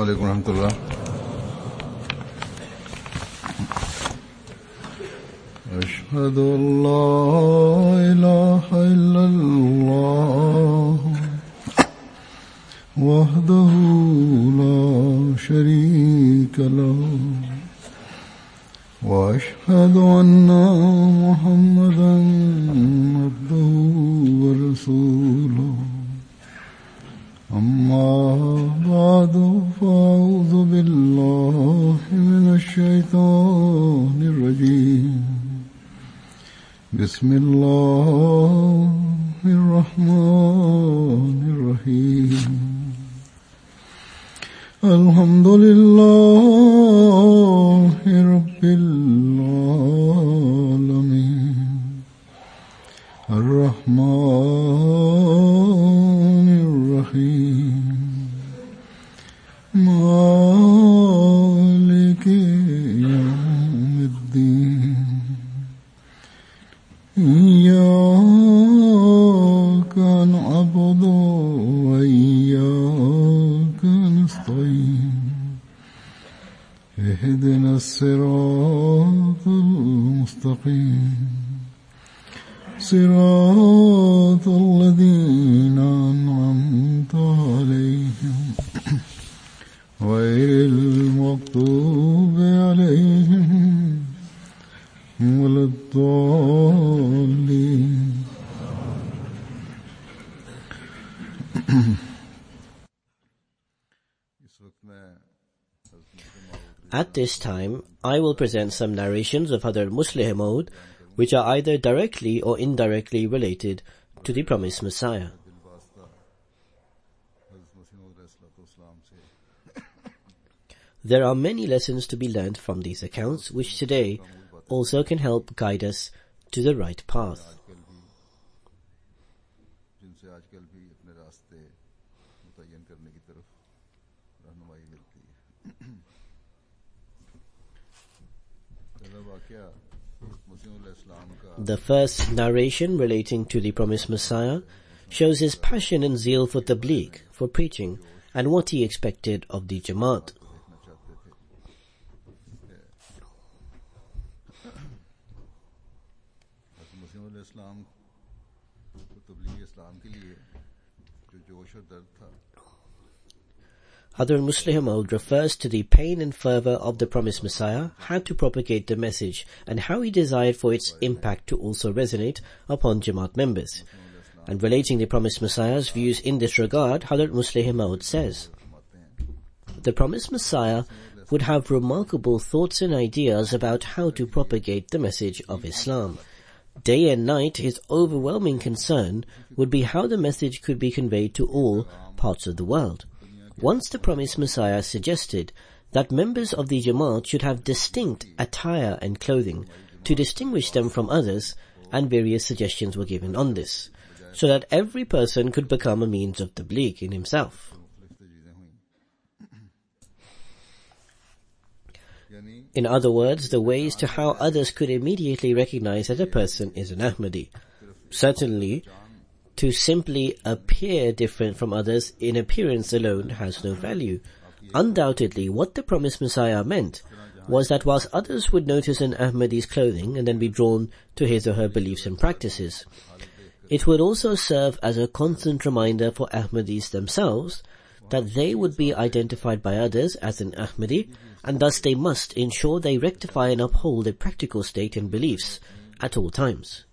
alaikum wa rahmatullah. أشهد أن لا إله إلا الله وحده لا شريك له وأشهد أن محمدا عبده ورسوله أما بعد فأعوذ بالله من الشيطان الرجيم بسم الله الرحمن الرحيم الحمد لله رب العالمين الرحمن الرحيم مالك يوم الدين إياك نعبد وإياك نستعين اهدنا الصراط المستقيم صراط الذين أنعمت عليهم غير المغضوب عليهم ولا الضالين. At this time, I will present some narrations of Hadhrat Muslih Maud, which are either directly or indirectly related to the promised Messiah. There are many lessons to be learned from these accounts, which today also can help guide us to the right path. The first narration relating to the promised Messiah shows his passion and zeal for tabligh, for preaching, and what he expected of the Jamaat. Hadhrat Muslih Maud refers to the pain and fervour of the promised Messiah, how to propagate the message, and how he desired for its impact to also resonate upon Jamaat members. And relating the promised Messiah's views in this regard, Hadhrat Muslih Maud says, the promised Messiah would have remarkable thoughts and ideas about how to propagate the message of Islam. Day and night, his overwhelming concern would be how the message could be conveyed to all parts of the world. Once the promised Messiah suggested that members of the Jamaat should have distinct attire and clothing to distinguish them from others, and various suggestions were given on this, so that every person could become a means of tabligh in himself. In other words, the ways to how others could immediately recognize that a person is an Ahmadi. Certainly, to simply appear different from others in appearance alone has no value. Undoubtedly, what the promised Messiah meant was that whilst others would notice an Ahmadi's clothing and then be drawn to his or her beliefs and practices, it would also serve as a constant reminder for Ahmadis themselves that they would be identified by others as an Ahmadi, and thus they must ensure they rectify and uphold a practical state and beliefs at all times.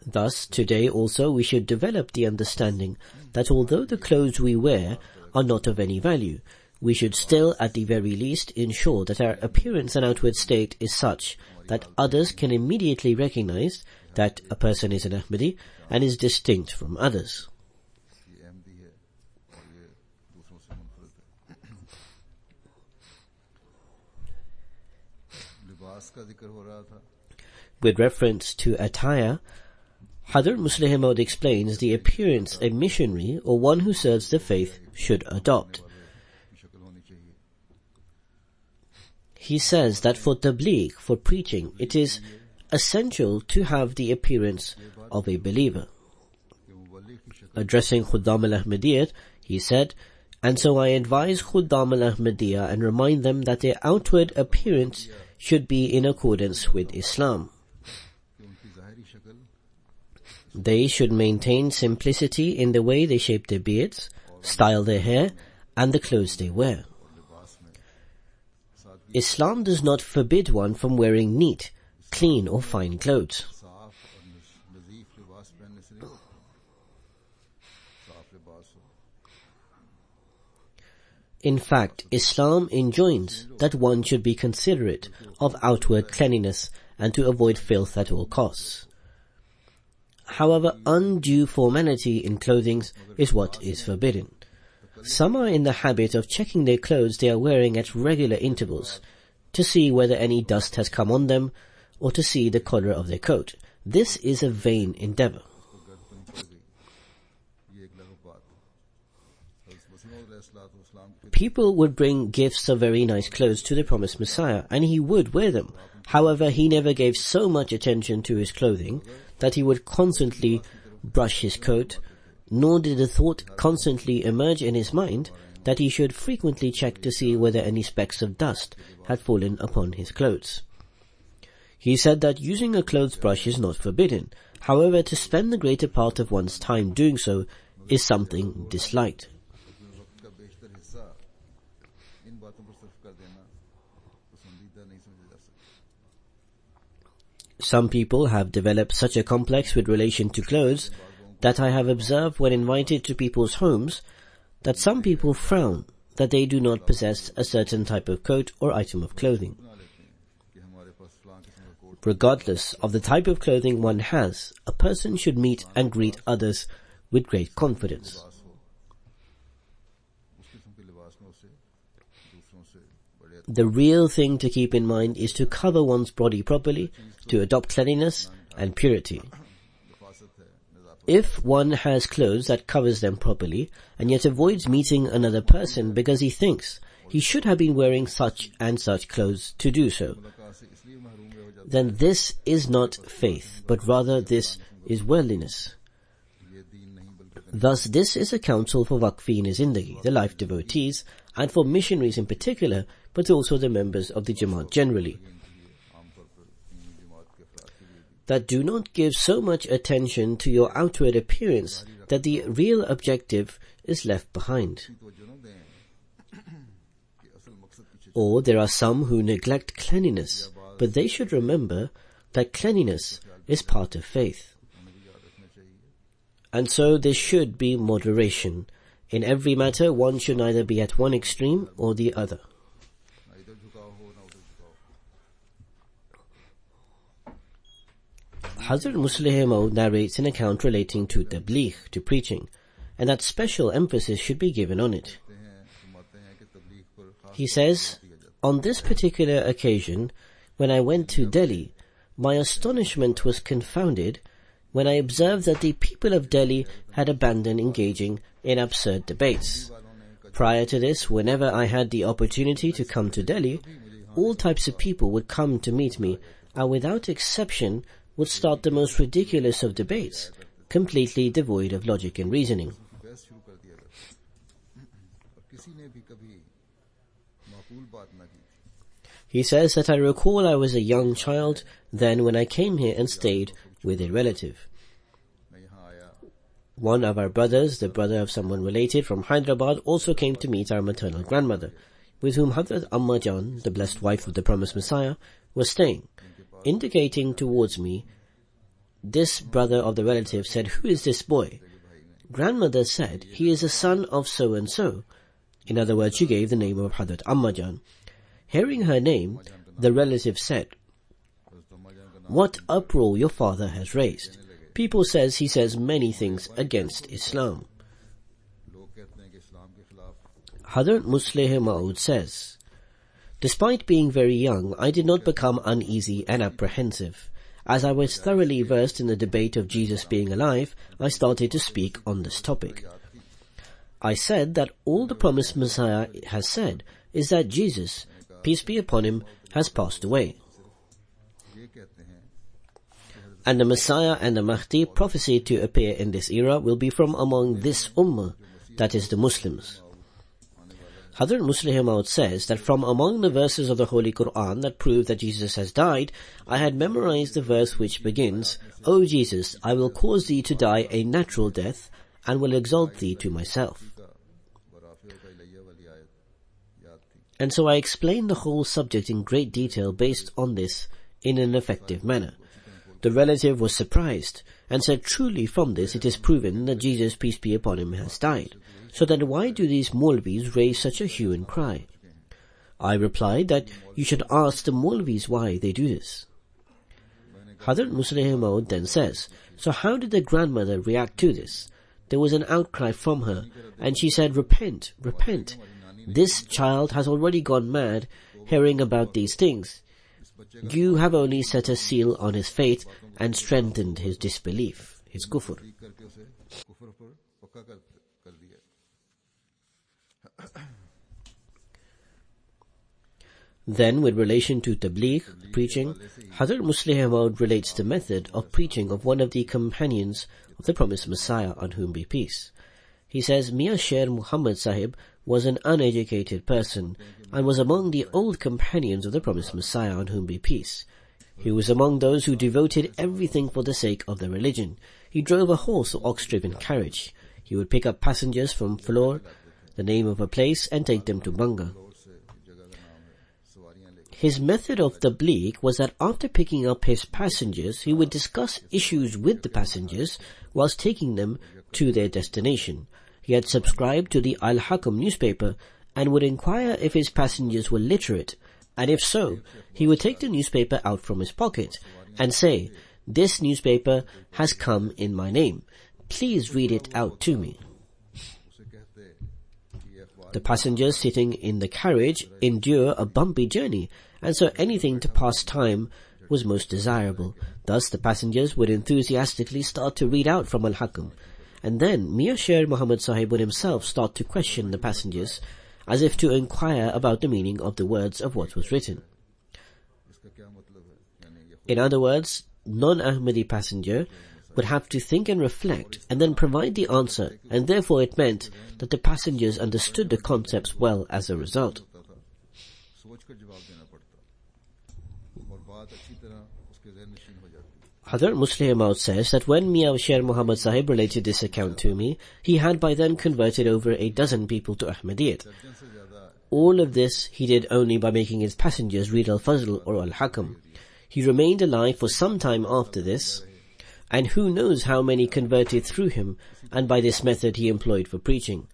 Thus, today also we should develop the understanding that although the clothes we wear are not of any value, we should still, at the very least, ensure that our appearance and outward state is such that others can immediately recognize that a person is an Ahmadi and is distinct from others. With reference to attire, Hadhrat Muslih Maud explains the appearance a missionary or one who serves the faith should adopt. He says that for tabligh, for preaching, it is essential to have the appearance of a believer. Addressing Khuddam al-Ahmadiyyat, he said, And so I advise Khuddam al-Ahmadiyya and remind them that their outward appearance should be in accordance with Islam. They should maintain simplicity in the way they shape their beards, style their hair, and the clothes they wear. Islam does not forbid one from wearing neat, clean or fine clothes. In fact, Islam enjoins that one should be considerate of outward cleanliness and to avoid filth at all costs. However, undue formality in clothing is what is forbidden. Some are in the habit of checking their clothes they are wearing at regular intervals to see whether any dust has come on them or to see the collar of their coat. This is a vain endeavor. People would bring gifts of very nice clothes to the promised Messiah, and he would wear them. However, he never gave so much attention to his clothing that he would constantly brush his coat, nor did the thought constantly emerge in his mind that he should frequently check to see whether any specks of dust had fallen upon his clothes. He said that using a clothes brush is not forbidden. However, to spend the greater part of one's time doing so is something disliked. Some people have developed such a complex with relation to clothes that I have observed when invited to people's homes that some people frown that they do not possess a certain type of coat or item of clothing. Regardless of the type of clothing one has, a person should meet and greet others with great confidence. The real thing to keep in mind is to cover one's body properly, to adopt cleanliness and purity. If one has clothes that covers them properly and yet avoids meeting another person because he thinks he should have been wearing such and such clothes to do so, then this is not faith, but rather this is worldliness. Thus, this is a counsel for Waqfeen Zindagi, the life devotees, and for missionaries in particular, but also the members of the Jamaat generally, that do not give so much attention to your outward appearance that the real objective is left behind. Or there are some who neglect cleanliness, but they should remember that cleanliness is part of faith. And so there should be moderation. In every matter, one should neither be at one extreme or the other. Hazrat Musleh Maud narrates an account relating to tabligh, to preaching, and that special emphasis should be given on it. He says, on this particular occasion, when I went to Delhi, my astonishment was confounded when I observed that the people of Delhi had abandoned engaging in absurd debates. Prior to this, whenever I had the opportunity to come to Delhi, all types of people would come to meet me, and without exception would start the most ridiculous of debates, completely devoid of logic and reasoning. He says that I recall I was a young child then when I came here and stayed with a relative. One of our brothers, the brother of someone related from Hyderabad, also came to meet our maternal grandmother, with whom Hazrat Amma Jan, the blessed wife of the promised Messiah, was staying. Indicating towards me, this brother of the relative said, "Who is this boy?" Grandmother said, "He is a son of so-and-so." In other words, she gave the name of Hazrat Amma Jan. Hearing her name, the relative said, "What uproar your father has raised. People says he says many things against Islam." Hazrat Musleh Maud says, "Despite being very young, I did not become uneasy and apprehensive. As I was thoroughly versed in the debate of Jesus being alive, I started to speak on this topic. I said that all the promised Messiah has said is that Jesus, peace be upon him, has passed away. And the Messiah and the Mahdi prophesied to appear in this era will be from among this ummah, that is the Muslims. Hazrat Muslih Maud says that from among the verses of the Holy Quran that prove that Jesus has died, I had memorized the verse which begins, O Jesus, I will cause thee to die a natural death and will exalt thee to myself. And so I explained the whole subject in great detail based on this in an effective manner. The relative was surprised and said, truly from this it is proven that Jesus, peace be upon him, has died. So then why do these Maulvis raise such a hue and cry? I replied that you should ask the Maulvis why they do this. Hazrat Muslih Maud then says, so how did the grandmother react to this? There was an outcry from her, and she said, repent, repent. This child has already gone mad hearing about these things. You have only set a seal on his faith and strengthened his disbelief, his kufr. Then, with relation to tabligh, preaching, Hazrat Muslih Maud relates the method of preaching of one of the companions of the promised Messiah, on whom be peace. He says, Mian Sher Muhammad Sahib was an uneducated person and was among the old companions of the promised Messiah, on whom be peace. He was among those who devoted everything for the sake of the religion. He drove a horse or ox-driven carriage. He would pick up passengers from Flor, the name of a place, and take them to Banga. His method of tabligh was that after picking up his passengers, he would discuss issues with the passengers whilst taking them to their destination. He had subscribed to the Al-Hakam newspaper and would inquire if his passengers were literate, and if so, he would take the newspaper out from his pocket and say, this newspaper has come in my name. Please read it out to me. The passengers sitting in the carriage endure a bumpy journey, and so anything to pass time was most desirable. Thus the passengers would enthusiastically start to read out from Al-Hakam, and then Mian Sher Muhammad Sahib would himself start to question the passengers, as if to inquire about the meaning of the words of what was written. In other words, non-Ahmadi passenger would have to think and reflect and then provide the answer, and therefore it meant that the passengers understood the concepts well as a result. Hazrat Muslih Maud says that when Mian Sher Muhammad Sahib related this account to me, he had by then converted over 12 people to Ahmadiyyat. All of this he did only by making his passengers read Al-Fazl or Al-Hakam. He remained alive for some time after this, and who knows how many converted through him, and by this method he employed for preaching.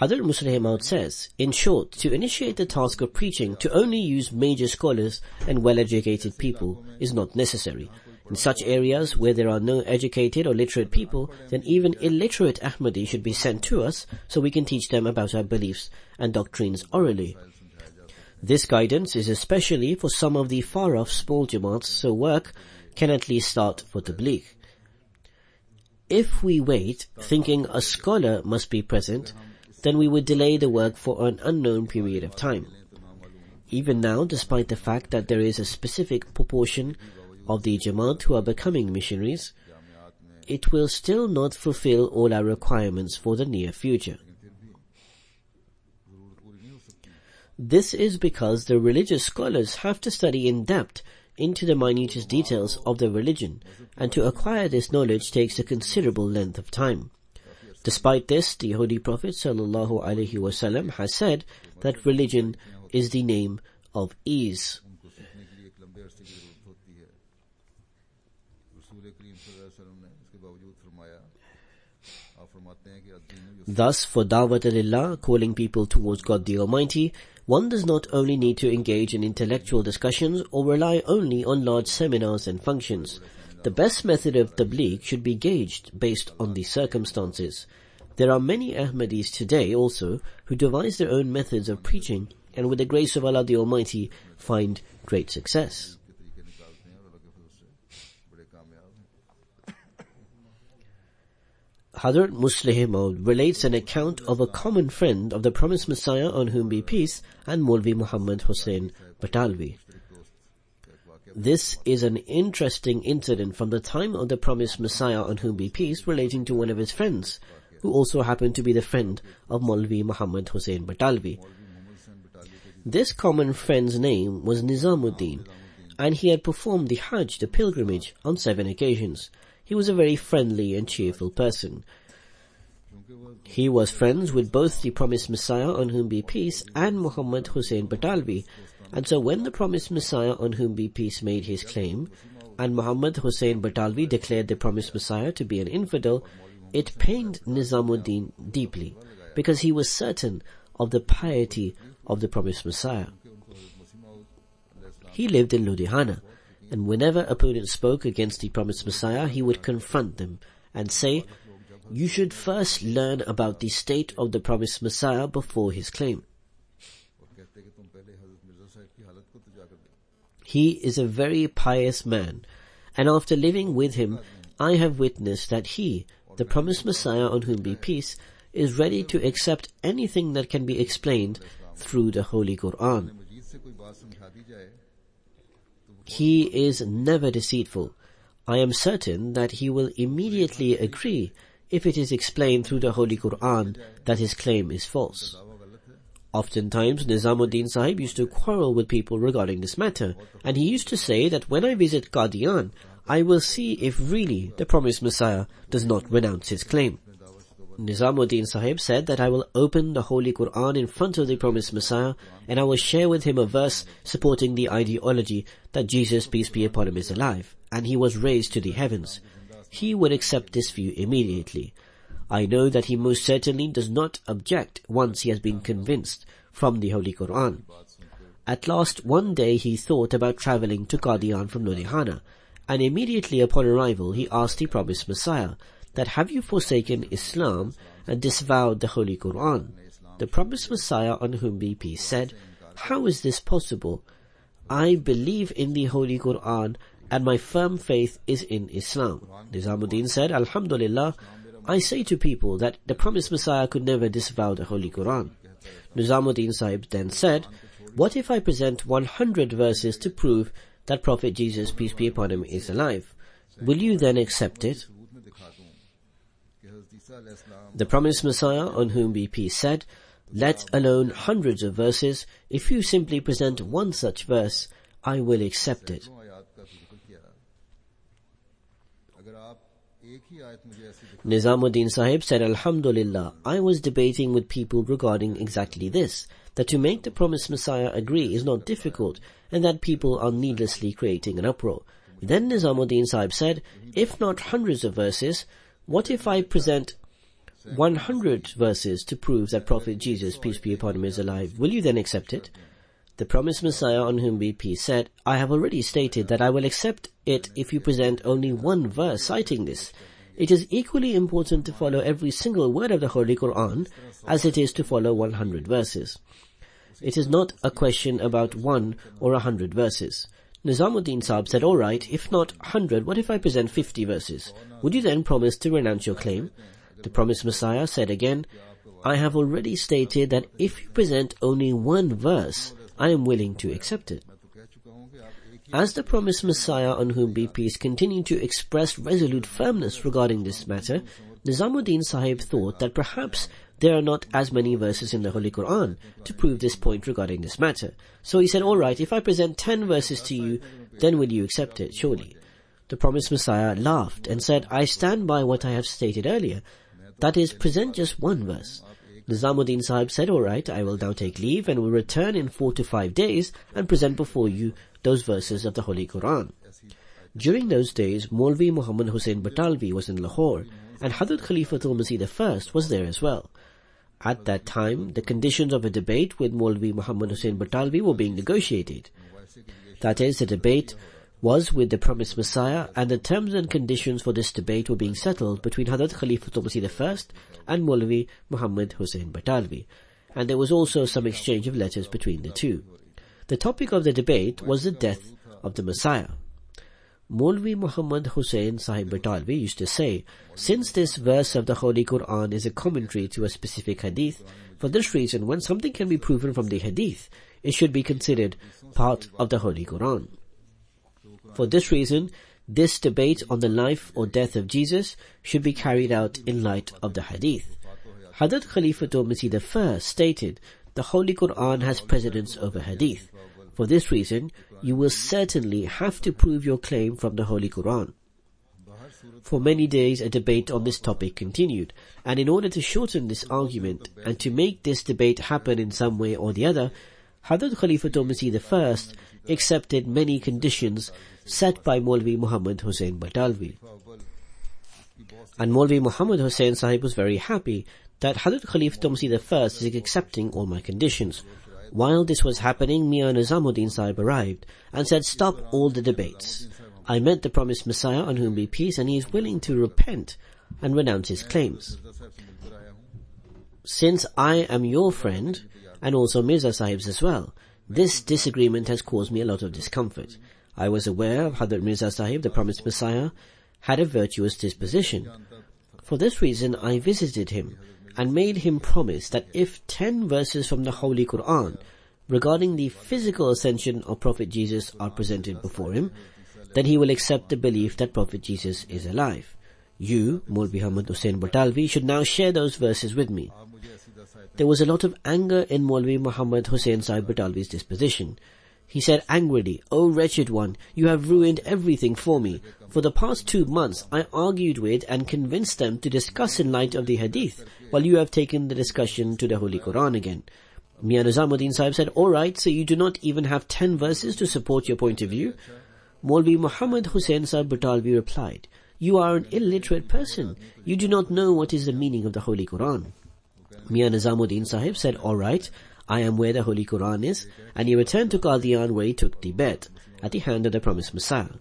Hazrat Muslih Maud says, in short, to initiate the task of preaching, to only use major scholars and well-educated people is not necessary. In such areas where there are no educated or literate people, then even illiterate Ahmadi should be sent to us so we can teach them about our beliefs and doctrines orally. This guidance is especially for some of the far-off small Jamaats, so work can at least start for tabligh. If we wait, thinking a scholar must be present, then we would delay the work for an unknown period of time. Even now, despite the fact that there is a specific proportion of the Jamaat who are becoming missionaries, it will still not fulfill all our requirements for the near future. This is because the religious scholars have to study in depth into the minutest details of the religion, and to acquire this knowledge takes a considerable length of time. Despite this, the Holy Prophet ﷺ has said that religion is the name of ease. Thus, for Dawat al-Illah, calling people towards God the Almighty, one does not only need to engage in intellectual discussions or rely only on large seminars and functions. The best method of tabligh should be gauged based on the circumstances. There are many Ahmadis today also who devise their own methods of preaching and with the grace of Allah the Almighty find great success. Hazrat Muslih Maud relates an account of a common friend of the promised Messiah, on whom be peace, and Maulvi Muhammad Hussain Batalvi. This is an interesting incident from the time of the promised Messiah, on whom be peace, relating to one of his friends, who also happened to be the friend of Maulvi Muhammad Hussain Batalvi. This common friend's name was Nizamuddin, and he had performed the Hajj, the pilgrimage, on 7 occasions. He was a very friendly and cheerful person. He was friends with both the promised Messiah, on whom be peace, and Muhammad Hussain Batalvi, and so when the promised Messiah, on whom be peace, made his claim, and Muhammad Hussain Batalvi declared the promised Messiah to be an infidel, it pained Nizamuddin deeply, because he was certain of the piety of the promised Messiah. He lived in Ludhiana, and whenever opponents spoke against the promised Messiah, he would confront them and say, "You should first learn about the state of the promised Messiah before his claim." He is a very pious man, and after living with him, I have witnessed that he, the promised Messiah, on whom be peace, is ready to accept anything that can be explained through the Holy Quran. He is never deceitful. I am certain that he will immediately agree if it is explained through the Holy Quran that his claim is false. Oftentimes, Nizamuddin Sahib used to quarrel with people regarding this matter, and he used to say that when I visit Qadian, I will see if really the promised Messiah does not renounce his claim. Nizamuddin Sahib said that I will open the Holy Quran in front of the promised Messiah, and I will share with him a verse supporting the ideology that Jesus, peace be upon him, is alive, and he was raised to the heavens. He would accept this view immediately. I know that he most certainly does not object once he has been convinced from the Holy Quran. At last, one day he thought about travelling to Qadian from Ludhiana, and immediately upon arrival he asked the promised Messiah that, "Have you forsaken Islam and disavowed the Holy Quran?" The promised Messiah, on whom be peace, said, "How is this possible? I believe in the Holy Quran and my firm faith is in Islam." Nizamuddin said, "Alhamdulillah, I say to people that the promised Messiah could never disavow the Holy Quran." Nizamuddin Sahib then said, "What if I present 100 verses to prove that Prophet Jesus, peace be upon him, is alive? Will you then accept it?" The promised Messiah, on whom be peace, said, "Let alone hundreds of verses, if you simply present one such verse, I will accept it." Nizamuddin Sahib said, "Alhamdulillah, I was debating with people regarding exactly this, that to make the promised Messiah agree is not difficult, and that people are needlessly creating an uproar." Then Nizamuddin Sahib said, "If not hundreds of verses, what if I present 100 verses to prove that Prophet Jesus, peace be upon him, is alive? Will you then accept it?" The promised Messiah, on whom be peace, said, "I have already stated that I will accept it if you present only one verse citing this. It is equally important to follow every single word of the Holy Quran as it is to follow 100 verses. It is not a question about 1 or 100 verses." Nizamuddin Sahib said, "All right, if not 100, what if I present 50 verses? Would you then promise to renounce your claim?" The promised Messiah said again, "I have already stated that if you present only one verse, I am willing to accept it." As the promised Messiah, on whom be peace, continued to express resolute firmness regarding this matter, Nizamuddin Sahib thought that perhaps there are not as many verses in the Holy Quran to prove this point regarding this matter. So he said, "All right, if I present 10 verses to you, then will you accept it, surely?" The promised Messiah laughed and said, "I stand by what I have stated earlier. That is, present just one verse." Nizamuddin Sahib said, "All right, I will now take leave and will return in 4 to 5 days and present before you those verses of the Holy Quran." During those days, Maulvi Muhammad Hussain Batalvi was in Lahore, and Hadrat Khalifatul Masih I was there as well. At that time, the conditions of a debate with Maulvi Muhammad Hussain Batalvi were being negotiated. That is, the debate was with the promised Messiah, and the terms and conditions for this debate were being settled between Hadrat Khalifatul Masih I and Maulvi Muhammad Hussain Batalvi, and there was also some exchange of letters between the two. The topic of the debate was the death of the Messiah. Maulvi Muhammad Hussain Sahib Batalvi used to say, "Since this verse of the Holy Quran is a commentary to a specific hadith, for this reason, when something can be proven from the hadith, it should be considered part of the Holy Quran. For this reason, this debate on the life or death of Jesus should be carried out in light of the hadith." Hadrat Khalifatul Masih I stated the Holy Quran has precedence over Hadith. For this reason, you will certainly have to prove your claim from the Holy Quran. For many days a debate on this topic continued, and in order to shorten this argument and to make this debate happen in some way or the other, Hazrat Khalifatul Masih I accepted many conditions set by Maulvi Muhammad Hussain Batalvi. And Maulvi Muhammad Hussain Sahib was very happy that Hazrat Khalifatul Masih I is accepting all my conditions. While this was happening, Mian Nizamuddin Sahib arrived and said, "Stop all the debates. I met the promised Messiah on whom be peace, and he is willing to repent and renounce his claims. Since I am your friend, and also Mirza Sahib's as well, this disagreement has caused me a lot of discomfort. I was aware of Hazrat Mirza Sahib, the promised Messiah, had a virtuous disposition. For this reason, I visited him and made him promise that if 10 verses from the Holy Quran regarding the physical ascension of Prophet Jesus are presented before him, then he will accept the belief that Prophet Jesus is alive. You, Maulvi Muhammad Hussain Batalvi, should now share those verses with me." There was a lot of anger in Maulvi Muhammad Hussain Sahib Batalvi's disposition. He said angrily, "O wretched one, you have ruined everything for me. For the past 2 months, I argued with and convinced them to discuss in light of the Hadith, while you have taken the discussion to the Holy Quran again." Mian Nizamuddin Sahib said, "Alright, so you do not even have 10 verses to support your point of view?" Maulvi Muhammad Hussain Sahib Batalvi replied, "You are an illiterate person. You do not know what is the meaning of the Holy Quran." Mian Nizamuddin Sahib said, "Alright, I am where the Holy Quran is," and he returned to Qadian, where he took the bet at the hand of the promised Messiah.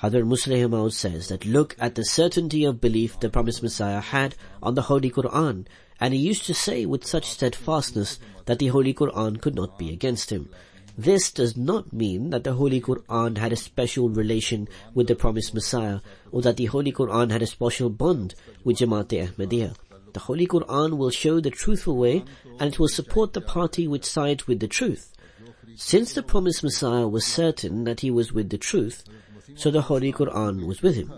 Hazrat Musleh Maud says that look at the certainty of belief the promised Messiah had on the Holy Quran, and he used to say with such steadfastness that the Holy Quran could not be against him. This does not mean that the Holy Quran had a special relation with the promised Messiah, or that the Holy Quran had a special bond with Jamaat-e-Ahmadiyya. The Holy Quran will show the truthful way, and it will support the party which sides with the truth. Since the promised Messiah was certain that he was with the truth, so the Holy Quran was with him.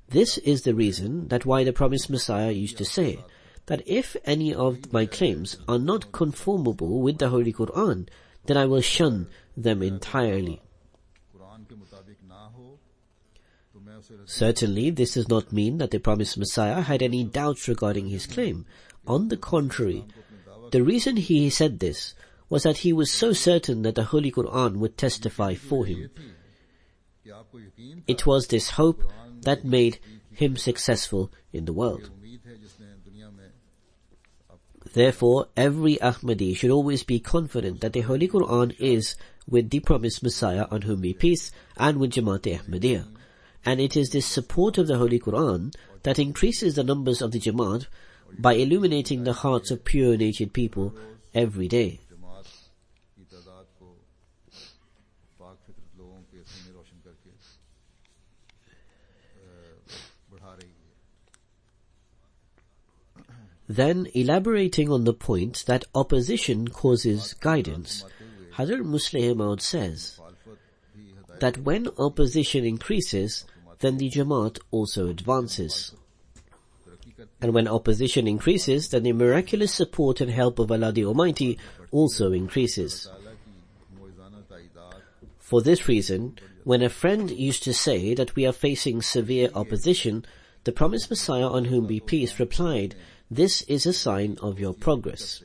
This is the reason that why the promised Messiah used to say that if any of my claims are not conformable with the Holy Quran, then I will shun them entirely. Certainly, this does not mean that the promised Messiah had any doubts regarding his claim. On the contrary, the reason he said this was that he was so certain that the Holy Quran would testify for him. It was this hope that made him successful in the world. Therefore, every Ahmadi should always be confident that the Holy Quran is with the promised Messiah on whom be peace and with Jamaat-e-Ahmadiyya. And it is this support of the Holy Quran that increases the numbers of the Jamaat by illuminating the hearts of pure-natured people every day. Then, elaborating on the point that opposition causes guidance, Hazrat Musleh Maud says that when opposition increases, then the Jamaat also advances. And when opposition increases, then the miraculous support and help of Allah the Almighty also increases. For this reason, when a friend used to say that we are facing severe opposition, the promised Messiah on whom be peace replied, "This is a sign of your progress."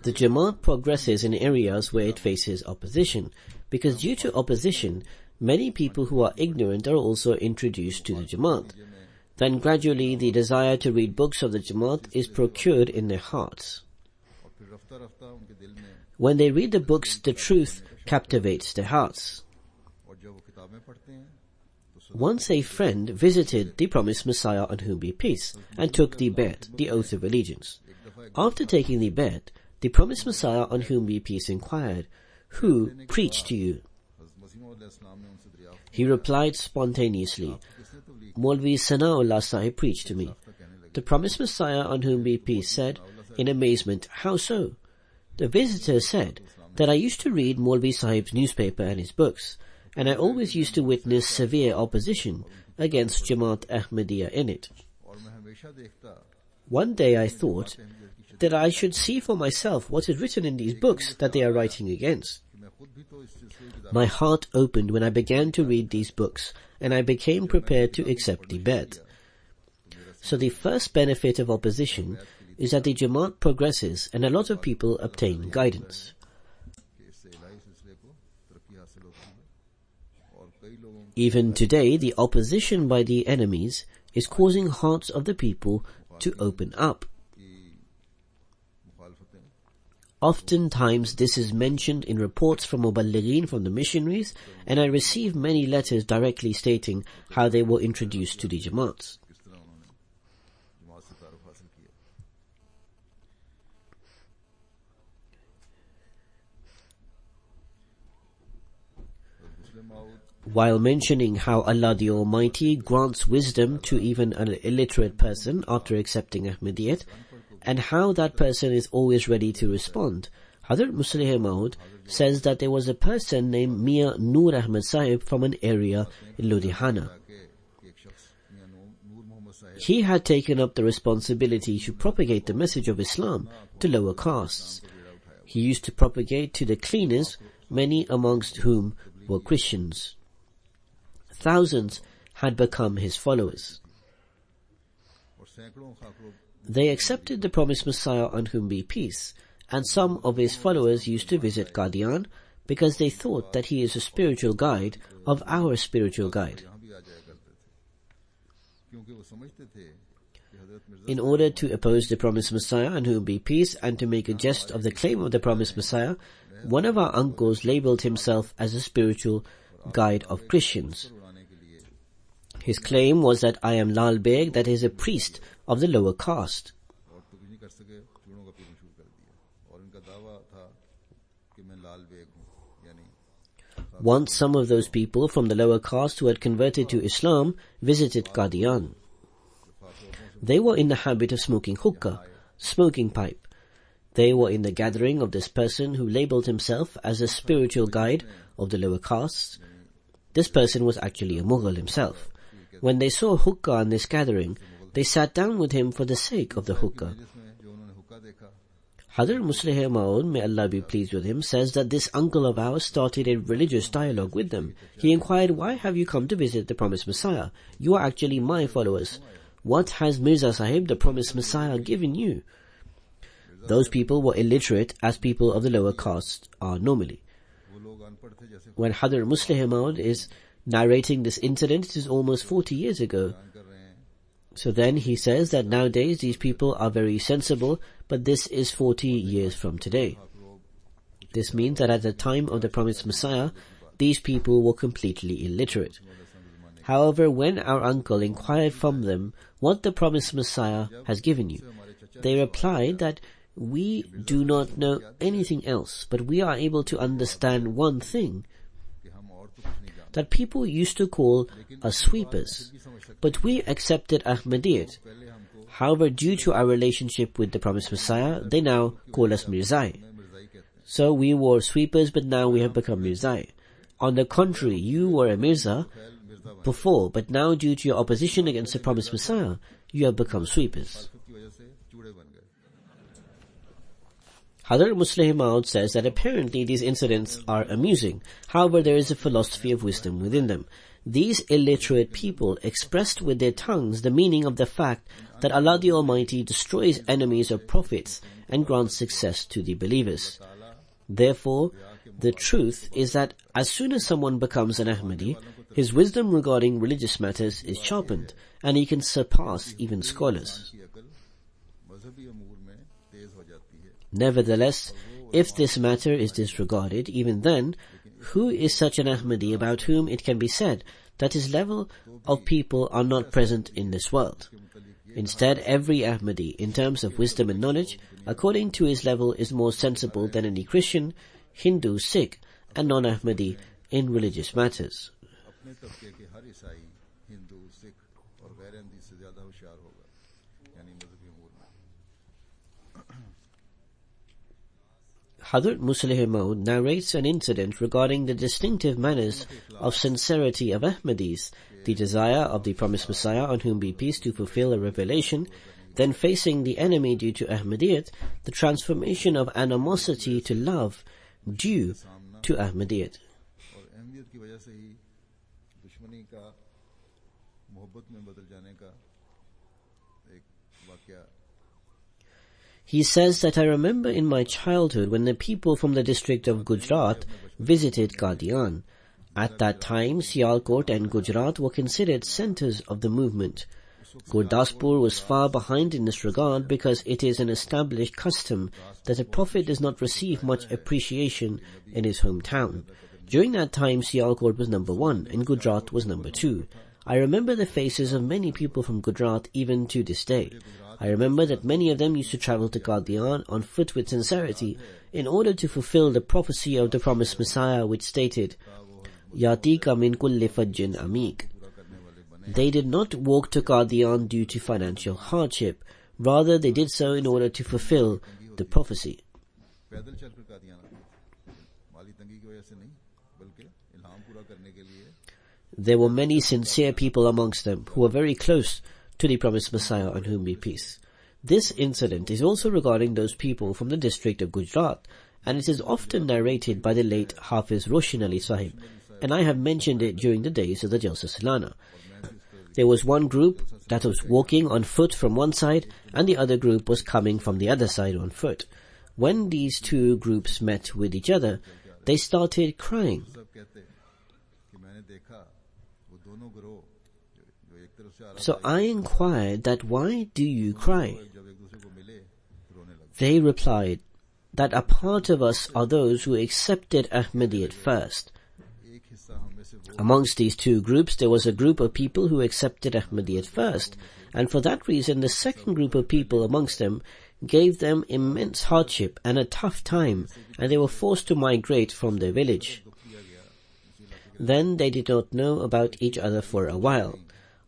The Jamaat progresses in areas where it faces opposition, because due to opposition, many people who are ignorant are also introduced to the Jamaat. Then gradually the desire to read books of the Jamaat is procured in their hearts. When they read the books, the truth captivates their hearts. Once a friend visited the promised Messiah on whom be peace and took the bet, the oath of allegiance. After taking the bet, the promised Messiah on whom be peace inquired, "Who preached to you?" He replied spontaneously, "Maulvi Sanaullah Sahib preached to me." The promised Messiah on whom be peace said, in amazement, "How so?" The visitor said that I used to read Maulvi Sahib's newspaper and his books, and I always used to witness severe opposition, against Jamaat Ahmadiyya in it. और मैं हमेशा देखता One day I thought that I should see for myself what is written in these books that they are writing against. कि मैं खुद भी तो इस सिलसिले की My heart opened when I began to read these books, and I became prepared to accept the bet. So the first benefit of opposition is that the Jamaat progresses and a lot of people obtain guidance. कि इससे इलाही सिलसिले को तरक्की हासिल होती है और कई लोगों Even today, the opposition by the enemies is causing hearts of the people to open up. की मुखालफतें Oftentimes this is mentioned in reports from Muballighin, from the missionaries, and I receive many letters directly stating how they were introduced to the Jamaats. किस तरह उन्होंने जमात से तारुफ हासिल किया मुस्लिम माऊद While mentioning how Allah the Almighty grants wisdom to even an illiterate person after accepting Ahmadiyyat, and how that person is always ready to respond, Hazrat Muslih Maud says that there was a person named Mia Noor Ahmad Sahib from an area in Ludhiana. कि एक शख्स मियां नूर मोहम्मद साहब He had taken up the responsibility to propagate the message of Islam to lower castes. He used to propagate to the cleaners, many amongst whom were Christians. Thousands had become his followers. और सैकड़ों खाकरों They accepted the promised Messiah on whom be peace, and some of his followers used to visit Qadian because they thought that he is a spiritual guide of our spiritual guide. यहाँ भी आ जाया करते थे क्योंकि वो समझते थे कि हजरत Mirza In order to oppose the promised Messiah on whom be peace and to make a jest of the claim of the promised Messiah, one of our uncles labeled himself as a spiritual guide of Christians. उड़ाने के लिए His claim was that I am Lal Beg, that is a priest of the lower caste. और तो कुछ नहीं कर सके चूड़ों का पीना शुरू कर दिया और इनका दावा था कि मैं लाल बेग हूँ यानी Once some of those people from the lower caste who had converted to Islam visited Qadian. They were in the habit of smoking hookah, smoking pipe. They were in the gathering of this person who labeled himself as a spiritual guide of the lower castes. This person was actually a Mughal himself. When they saw hookah in this gathering, they sat down with him for the sake of the hookah. जिसमें जो उन्होंने हुक्का देखा Hazrat Muslih Maud, may Allah be pleased with him, says that this uncle of ours started a religious dialogue with them. He inquired, why have you come to visit the promised Messiah? You are actually my followers. What has Mirza Sahib, the promised Messiah, given you? Those people were illiterate as people of the lower caste are normally. वो लोग अनपढ़ थे जैसे When Hazrat Muslih Maud is narrating this incident, it is almost 40 years ago. बयान कर रहे हैं So then he says that nowadays these people are very sensible, but this is 40 years from today. This means that at the time of the promised Messiah, these people were completely illiterate. However, when our uncle inquired from them what the promised Messiah has given you, they replied that we do not know anything else, but we are able to understand one thing, कि हम और तो कुछ नहीं जानते that people used to call us sweepers, but we accepted Ahmadiyyat. पहले हमको However, due to our relationship with the promised Messiah, they now call us Mirzai. मैं मिर्जाई कहते हैं So we were sweepers, but now we have become Mirzai. On the contrary, you were a Mirza Mirza बन before, but now due to your opposition against the promised Messiah, you have become sweepers. की वजह से चूड़े बन गए Hazrat Muslih Maud says that apparently these incidents are amusing. However, there is a philosophy of wisdom within them. These illiterate people expressed with their tongues the meaning of the fact that Allah the Almighty destroys enemies of prophets and grants success to the believers. Therefore, the truth is that as soon as someone becomes an Ahmadi, his wisdom regarding religious matters is sharpened, and he can surpass even scholars. की अकल मजहबी अमूर में तेज हो जाती है Nevertheless, if this matter is disregarded, even then, who is such an Ahmadi about whom it can be said that his level of people are not present in this world? Instead, every Ahmadi, in terms of wisdom and knowledge, according to his level, is more sensible than any Christian, Hindu, Sikh, and non-Ahmadi in religious matters. अपने तबके के हर ईसाई हिंदू सिख और गैर हिंदी से ज्यादा होशियार होगा यानी मजहबी अमूर में Hazrat Muslih Maud narrates an incident regarding the distinctive manners of sincerity of Ahmadis the desire of the promised Messiah on whom be peace to fulfill a revelation, then facing the enemy due to Ahmadiyyat, the transformation of animosity to love due to Ahmadiyyat. और अहमियत की वजह से ही दुश्मनी का मोहब्बत में बदल जाने का एक वाकया. He says that I remember in my childhood when the people from the district of Gujarat visited Qadian. At that time, Sialkot and Gujarat were considered centers of the movement. Gurdaspur was far behind in this regard because it is an established custom that a prophet does not receive much appreciation in his hometown. During that time, Sialkot was number 1 and Gujarat was number 2. I remember the faces of many people from Gujarat even to this day. I remember that many of them used to travel to Qadian on foot with sincerity in order to fulfill the prophecy of the promised Messiah which stated, Yatika min kulli fajjin amik. They did not walk to Qadian due to financial hardship. Rather, they did so in order to fulfill the prophecy. पैदल चलकर कादियान आए, माली तंगी की वजह से नहीं, बल्कि इल्हाम पूरा करने के लिए. There were many sincere people amongst them who were very close to the promised Messiah on whom be peace. This incident is also regarding those people from the district of Gujarat, and it is often narrated by the late Hafiz Roshan Ali Sahib, and I have mentioned it during the days of the Jalsa Salana. There was one group that was walking on foot from one side, and the other group was coming from the other side on foot. When these two groups met with each other, they started crying. So I inquired that why do you cry? They replied that a part of us are those who accepted Ahmadiyyat first. Amongst these two groups, there was a group of people who accepted Ahmadiyyat first, and for that reason the second group of people amongst them gave them immense hardship and a tough time, and they were forced to migrate from their village. Then they did not know about each other for a while.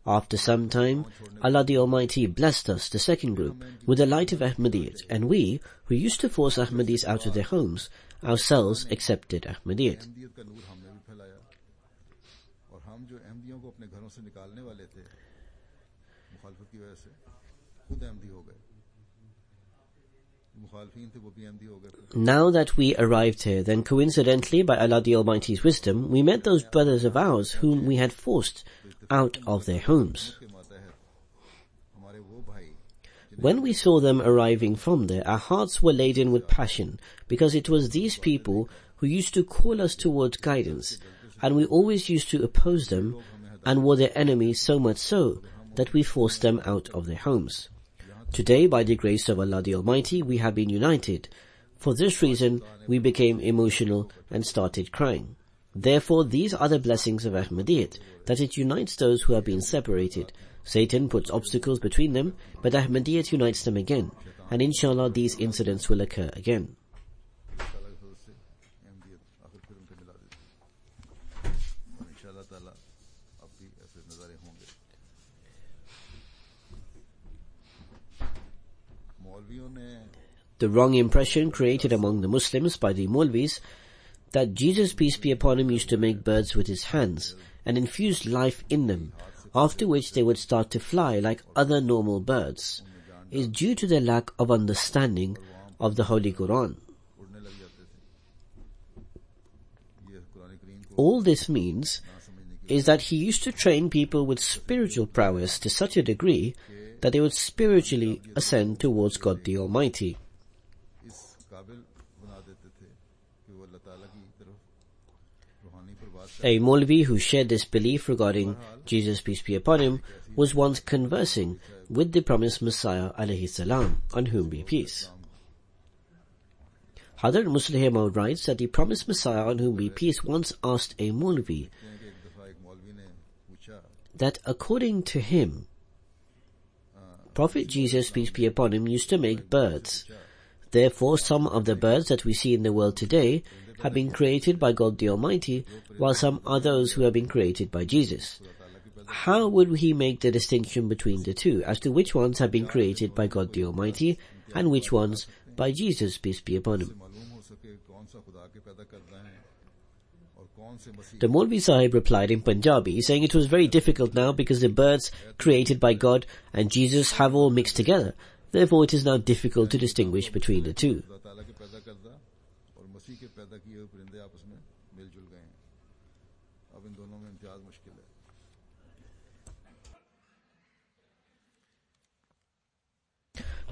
After some time, Allah the Almighty blessed us, the second group, with the light of Ahmadiyyat, and we, who used to force Ahmadis out of their homes, ourselves accepted Ahmadiyyat. Now that we arrived here, then coincidentally, by Allah the Almighty's wisdom, we met those brothers of ours whom we had forced out of their homes. When we saw them arriving from there, our hearts were laden with passion, because it was these people who used to call us towards guidance, and we always used to oppose them, and were their enemies so much so that we forced them out of their homes. Today, by the grace of Allah the Almighty, we have been united. For this reason, we became emotional and started crying. Therefore, these are the blessings of Ahmadiyyat, that it unites those who have been separated. Satan puts obstacles between them, but Ahmadiyyat unites them again, and inshallah these incidents will occur again. The wrong impression created among the Muslims by the Maulvis that Jesus, peace be upon him, used to make birds with his hands and infused life in them, after which they would start to fly like other normal birds, is due to their lack of understanding of the Holy Quran. All this means is that he used to train people with spiritual prowess to such a degree that they would spiritually ascend towards God the Almighty. A Maulvi who shared this belief regarding Jesus, peace be upon him, was once conversing with the promised Messiah alayhi salam, on whom be peace. Hazrat Musleh Maud writes that the promised Messiah on whom be peace once asked a Maulvi that according to him, Prophet Jesus, peace be upon him, used to make birds. Therefore, some of the birds that we see in the world today have been created by God the Almighty, while some are those who have been created by Jesus. How would he make the distinction between the two, as to which ones have been created by God the Almighty, and which ones by Jesus, peace be upon him? The Maulvi Sahib replied in Punjabi, saying it was very difficult now because the birds created by God and Jesus have all mixed together. Therefore, it is now difficult to distinguish between the two.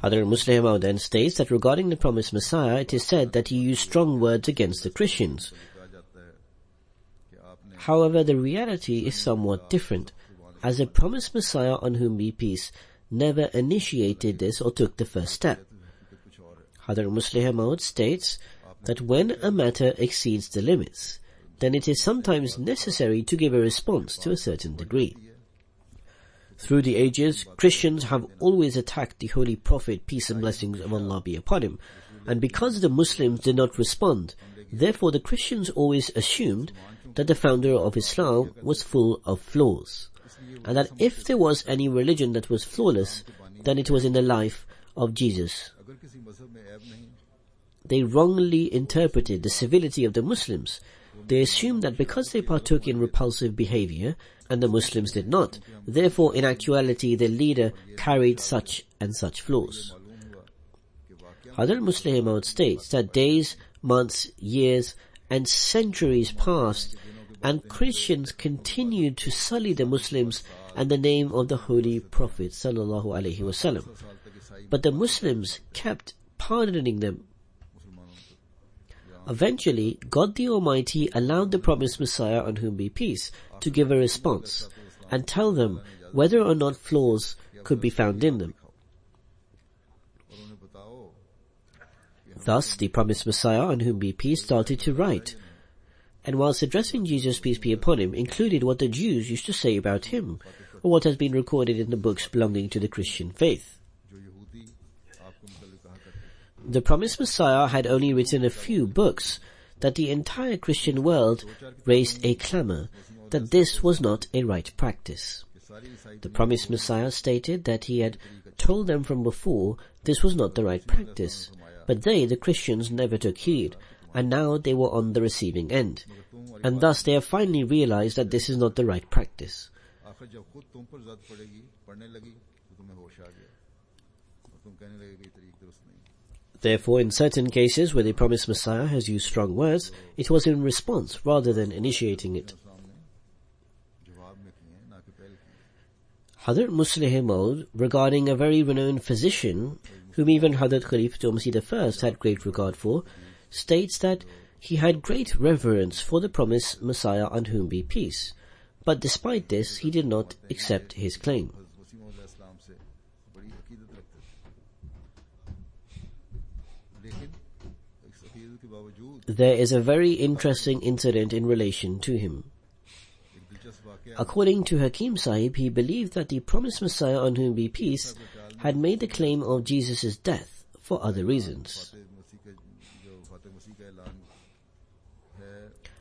Hadhrat Musleh Maud then states that regarding the promised Messiah, it is said that he used strong words against the Christians. However, the reality is somewhat different, as the promised Messiah, on whom be peace, never initiated this or took the first step. Hadhrat Musleh Maud states that when a matter exceeds the limits, then it is sometimes necessary to give a response to a certain degree. Through the ages, Christians have always attacked the Holy Prophet, peace and blessings of Allah be upon him, and because the Muslims did not respond, therefore the Christians always assumed that the founder of Islam was full of flaws, and that if there was any religion that was flawless, then it was in the life of Jesus. They wrongly interpreted the civility of the Muslims. They assumed that because they partook in repulsive behavior, and the Muslims did not, therefore in actuality their leader carried such and such flaws. Hadhrat Musleh Maud states that days, months, years and centuries passed, and Christians continued to sully the Muslims and the name of the Holy Prophet sallallahu alaihi wasallam. But the Muslims kept pardoning them. Eventually, God the Almighty allowed the promised Messiah, on whom be peace, to give a response and tell them whether or not flaws could be found in them. Thus, the promised Messiah, on whom be peace, started to write, and whilst addressing Jesus, peace be upon him, included what the Jews used to say about him, or what has been recorded in the books belonging to the Christian faith. The promised Messiah had only written a few books, that the entire Christian world raised a clamour that this was not a right practice. The promised Messiah stated that he had told them from before this was not the right practice, but they, the Christians, never took heed, and now they were on the receiving end, and thus they have finally realized that this is not the right practice. Therefore, in certain cases where the promised Messiah has used strong words, it was in response rather than initiating it. Hadhrat Musleh Maud, regarding a very renowned physician, whom even Hadhrat Khalifatul Masih I had great regard for, states that he had great reverence for the promised Messiah, on whom be peace, but despite this he did not accept his claim. There is a very interesting incident in relation to him. According to Hakim Sahib, he believed that the promised Messiah, on whom be peace, had made the claim of Jesus' death for other reasons.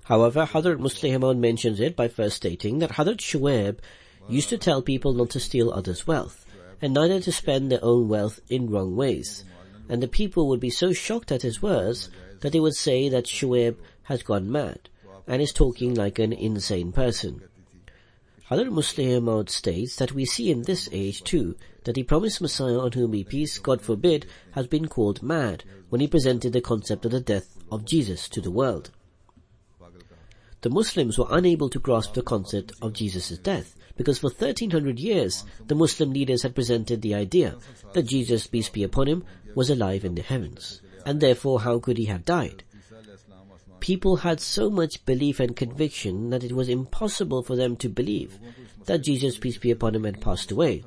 However, Hadhrat Musleh Maud mentions it by first stating that Hadhrat Shuaib used to tell people not to steal others' wealth, and neither to spend their own wealth in wrong ways, and the people would be so shocked at his words that they would say that Shuaib has gone mad and is talking like an insane person. Hadhrat Musleh Maud states that we see in this age too that the promised Messiah, on whom be peace, God forbid, has been called mad when he presented the concept of the death of Jesus to the world. The Muslims were unable to grasp the concept of Jesus' death, because for 1300 years the Muslim leaders had presented the idea that Jesus, peace be upon him, was alive in the heavens, and therefore how could he have died? People had so much belief and conviction that it was impossible for them to believe that Jesus, peace be upon him, had passed away,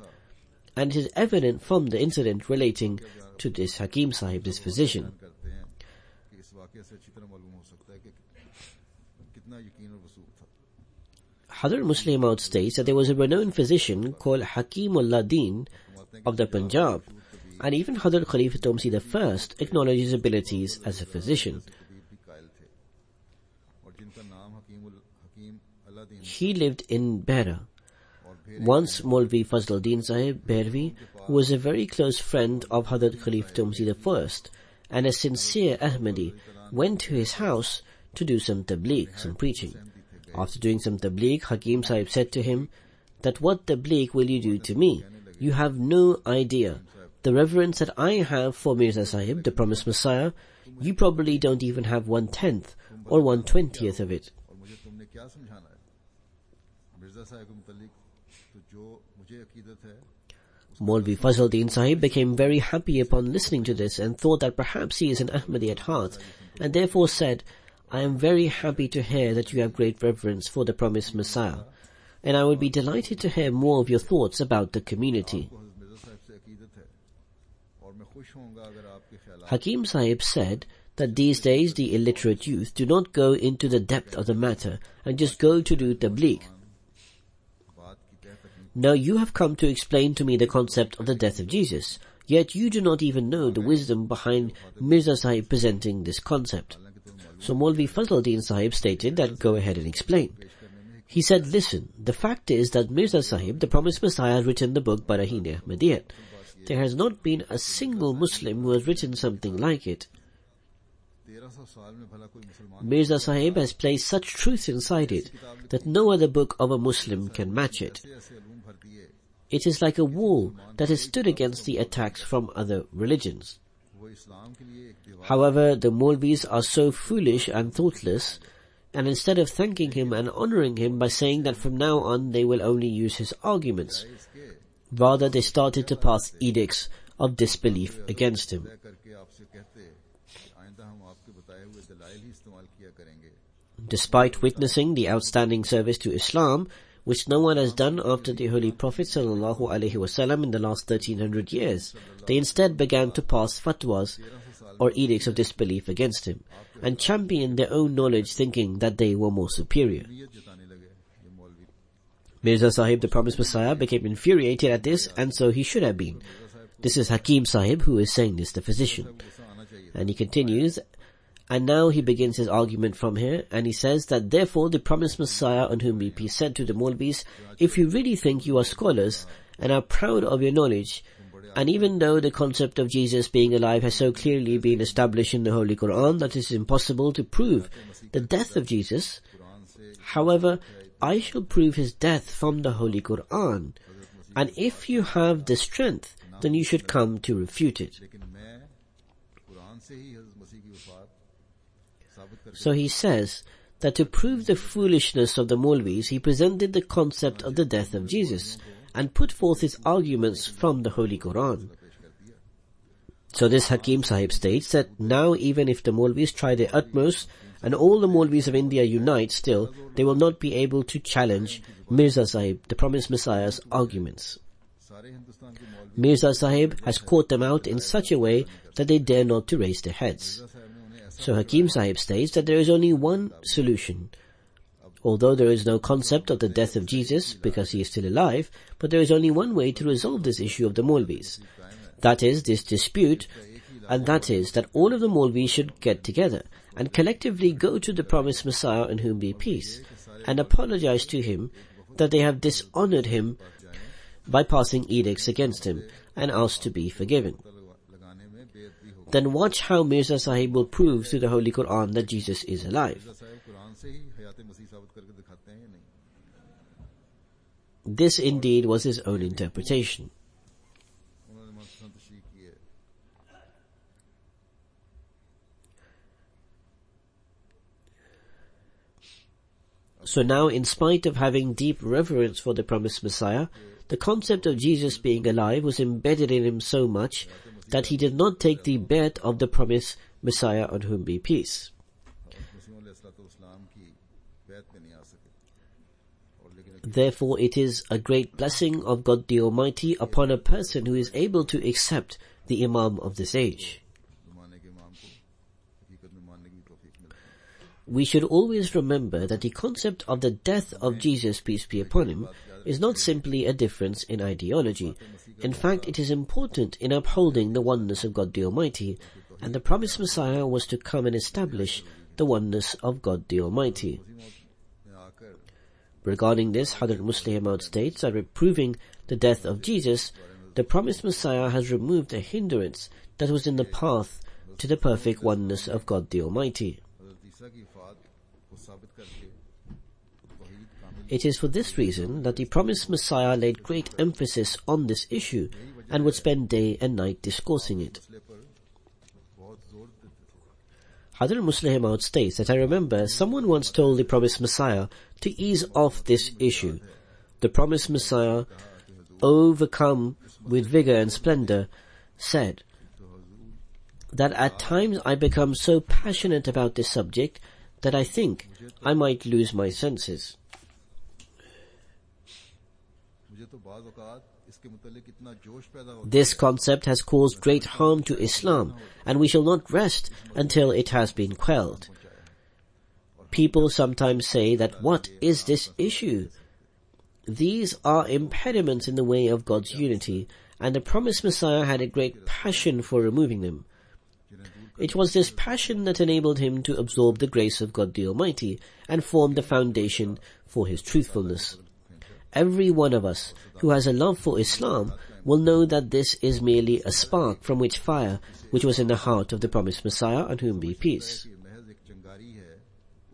and it is evident from the incident relating to this Hakim Sahib, this physician. Hadhrat Musleh Maud states that there was a renowned physician called Hakimullah Din of the Punjab, and even Hadhrat Khalifatul Masih I acknowledged his abilities as a physician. He lived in Behra. Once Maulvi Fazluddin Sahib Behrvi, who was a very close friend of Hadhrat Khalifatul Masih I and a sincere Ahmadi, went to his house to do some tabligh, some preaching. After doing some tabligh, Hakim Sahib said to him that what tabligh will you do to me? You have no idea. The reverence that I have for Mirza Sahib, the promised Messiah, you probably don't even have 1/10 or 1/20th of it. Maulvi Fazl-Din Sahib became very happy upon listening to this and thought that perhaps he is an Ahmadi at heart, and therefore said, I am very happy to hear that you have great reverence for the promised Messiah, and I would be delighted to hear more of your thoughts about the community. Hakim Sahib said that these days the illiterate youth do not go into the depth of the matter and just go to do tabligh. Now you have come to explain to me the concept of the death of Jesus, yet you do not even know the wisdom behind Mirza Sahib presenting this concept. So Maulvi Fazl-Din Sahib stated that go ahead and explain. He said, listen, the fact is that Mirza Sahib, the promised Messiah, has written the book Barahin-e Ahmadiyyat. There has not been a single Muslim who has written something like it. Mirza Sahib has placed such truth inside it that no other book of a Muslim can match it. It is like a wall that is stood against the attacks from other religions. However, the Maulvis are so foolish and thoughtless, and instead of thanking him and honoring him by saying that from now on they will only use his arguments, rather they started to pass edicts of disbelief against him. Despite witnessing the outstanding service to Islam, which no one has done after the Holy Prophet ﷺ in the last 1300 years, they instead began to pass fatwas or edicts of disbelief against him, and champion their own knowledge thinking that they were more superior. Mirza Sahib, the promised Messiah, became infuriated at this, and so he should have been. This is Hakim Sahib who is saying this, the physician. And he continues, and now he begins his argument from here, and he says that therefore the promised Messiah on whom be peace said to the Maulvis, if you really think you are scholars and are proud of your knowledge, and even though the concept of Jesus being alive has so clearly been established in the Holy Quran that it is impossible to prove the death of Jesus, however, I shall prove his death from the Holy Quran, and if you have the strength, then you should come to refute it. So he says that to prove the foolishness of the Maulvis, he presented the concept of the death of Jesus and put forth his arguments from the Holy Quran. So this Hakim Sahib states that now even if the Maulvis try their utmost and all the Maulvis of India unite still, they will not be able to challenge Mirza Sahib, the promised Messiah's arguments. Mirza Sahib has caught them out in such a way that they dare not to raise their heads. So Hakim Sahib states that there is only one solution. Although there is no concept of the death of Jesus because he is still alive, but there is only one way to resolve this issue of the Maulvis. That is this dispute, and that is that all of the Maulvis should get together and collectively go to the promised Messiah on whom be peace and apologize to him that they have dishonored him by passing edicts against him and ask to be forgiven. Then watch how Mirza Sahib will prove through the Holy Quran that Jesus is alive. This indeed was his own interpretation. So now, in spite of having deep reverence for the promised Messiah, the concept of Jesus being alive was embedded in him so much that he did not take the bet of the promised Messiah on whom be peace. Therefore, it is a great blessing of God the Almighty upon a person who is able to accept the Imam of this age. We should always remember that the concept of the death of Jesus, peace be upon him, is not simply a difference in ideology. In fact, it is important in upholding the oneness of God the Almighty, and the promised Messiah was to come and establish the oneness of God the Almighty. Regarding this, Hazrat Muslih Maud states that reproving the death of Jesus, the promised Messiah has removed a hindrance that was in the path to the perfect oneness of God the Almighty. ईसा की वफात को साबित करके तौहीद कामिल It is for this reason that the promised Messiah laid great emphasis on this issue and would spend day and night discoursing it. मसले पर बहुत जोर देते थे। Hadrat Musleh Maud states that I remember someone once told the promised Messiah to ease off this issue. The promised Messiah, overcome with vigor and splendor, said that at times I become so passionate about this subject that I think I might lose my senses. मुझे तो बाज़ औक़ात इसके मुतालिक इतना जोश पैदा होता This concept has caused great harm to Islam, and we shall not rest until it has been quelled. People sometimes say that what is this issue? These are impediments in the way of God's unity, and the promised Messiah had a great passion for removing them. It was this passion that enabled him to absorb the grace of God the Almighty and form the foundation for his truthfulness. Every one of us who has a love for Islam will know that this is merely a spark from which fire which was in the heart of the promised Messiah, on whom be peace. कि महज एक चिंगारी है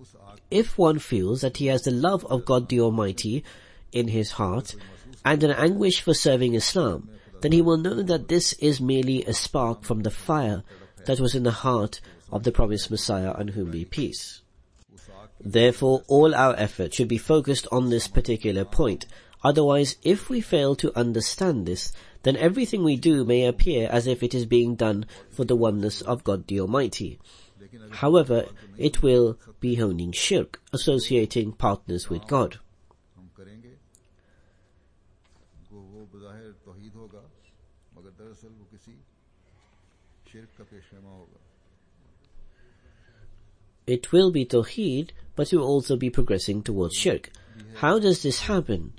उस आग If one feels that he has the love of God the Almighty in his heart and an anguish for serving Islam, then he will know that this is merely a spark from the fire that was in the heart of the promised Messiah, on whom be peace. Therefore, all our effort should be focused on this particular point. Otherwise, if we fail to understand this, then everything we do may appear as if it is being done for the oneness of God the Almighty. However, it will be honing shirk, associating partners with God. हम करेंगे वो बज़ाहिर तौहीद होगा मगर दरअसल वो किसी शिर्क का पेशेमा होगा। It will be tawheed, but it will also be progressing towards shirk. How does this happen?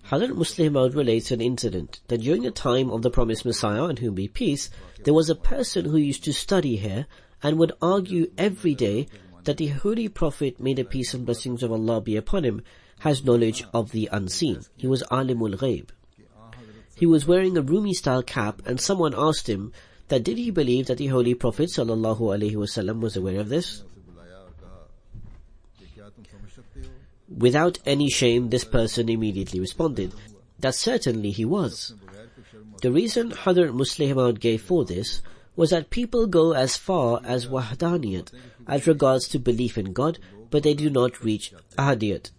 Hadrat Musleh Maud relates an incident that during the time of the promised Messiah, on whom be peace, there was a person who used to study here and would argue every day that the Holy Prophet, may the peace and blessings of Allah be upon him, has knowledge of the unseen. He was Alimul Ghaib. He was wearing a Rumi-style cap, and someone asked him that did he believe that the Holy Prophet sallallahu alaihi wasallam was aware of this? उसे बुलाया और कहा कि क्या तुम समझ सकते हो Without any shame, this person immediately responded that certainly he was. बगैर कोई शर्म The reason Hadrat Musleh Maud gave for this was that people go as far as Wahdaniyat as regards to belief in God, but they do not reach Ahadiyat.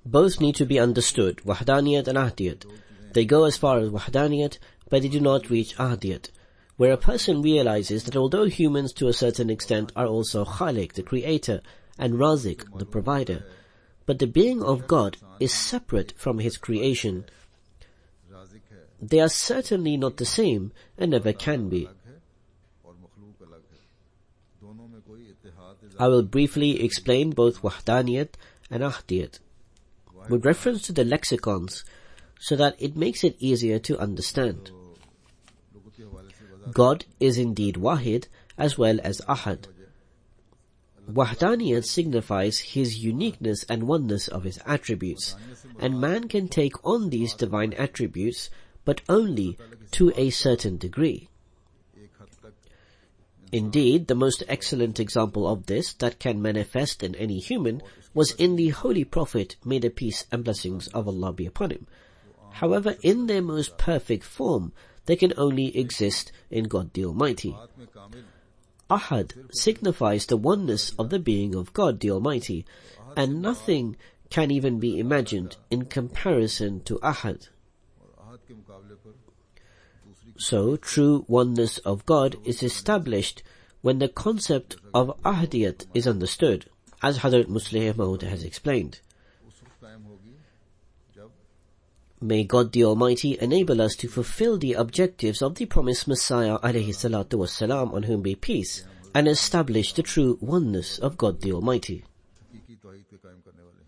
Both need to be understood, Wahdaniyat and Ahadiyat. They go as far as Wahdaniyat, but they do not reach Ahadiyat, where a person realizes that although humans to a certain extent are also Khaliq, the creator, and Razik, the provider, but the being of God is separate from his creation. राज़िक है They are certainly not the same and never can be. अलग है और मखलूक अलग है दोनों में कोई इत्तेहाद I will briefly explain both Wahdaniyat and Ahdiyat with reference to the lexicons so that it makes it easier to understand. लुग़ती हवाले से वज़ाहत God is indeed Wahid as well as Ahad. Wahdaniyat signifies his uniqueness and oneness of his attributes, and man can take on these divine attributes, but only to a certain degree. एक हद तक Indeed, the most excellent example of this that can manifest in any human was in the Holy Prophet, may the peace and blessings of Allah be upon him. However, in their most perfect form, they can only exist in God the Almighty. बात में कामिल Ahad signifies the oneness of the being of God the Almighty, and nothing can even be imagined in comparison to Ahad. और आहद के मुकाबले पर दूसरी So, true oneness of God is established when the concept of Ahadiyat is understood, as Hadrat Musleh Maud has explained. उस वक्त कायम होगी जब May God the Almighty enable us to fulfill the objectives of the promised Messiah alayhi salatu wassalam, on whom be peace, and establish the true oneness of God the Almighty. हकीकी तौहीद के कायम करने वाले हों।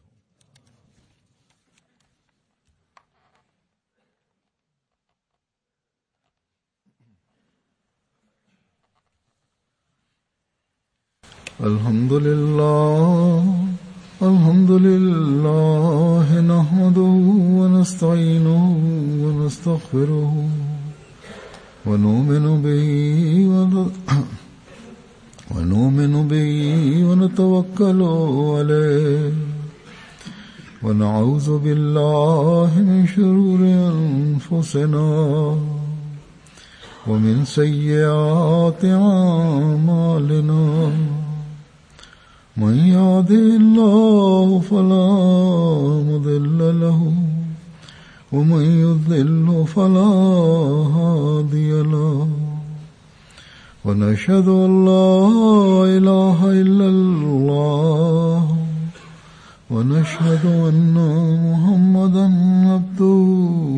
الحمد لله نحمده ونستعينه ونستغفره ونؤمن به ونؤمن به ونتوكل عليه ونعوذ بالله من شرور أنفسنا ومن سيئات أعمالنا من يهده الله فلا مضل له ومن يضلل فلا هادي له ونشهد أن لا إله إلا الله ونشهد أن محمدا عبده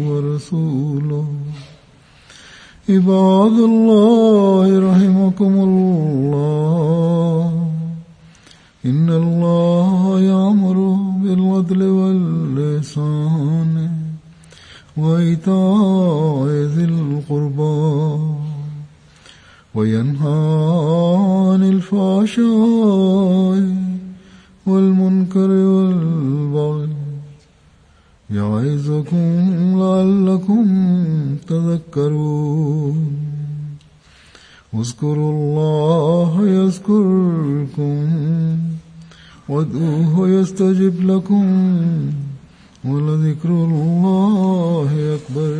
ورسوله عباد الله رحمكم الله إن الله يأمر بالعدل والإحسان وإيتاء ذي القربى وينهى عن الفحشاء والمنكر والبغي يعظكم لعلكم تذكرون اذكروا الله يذكركم وادعوه يستجب لكم ولذكر الله أكبر.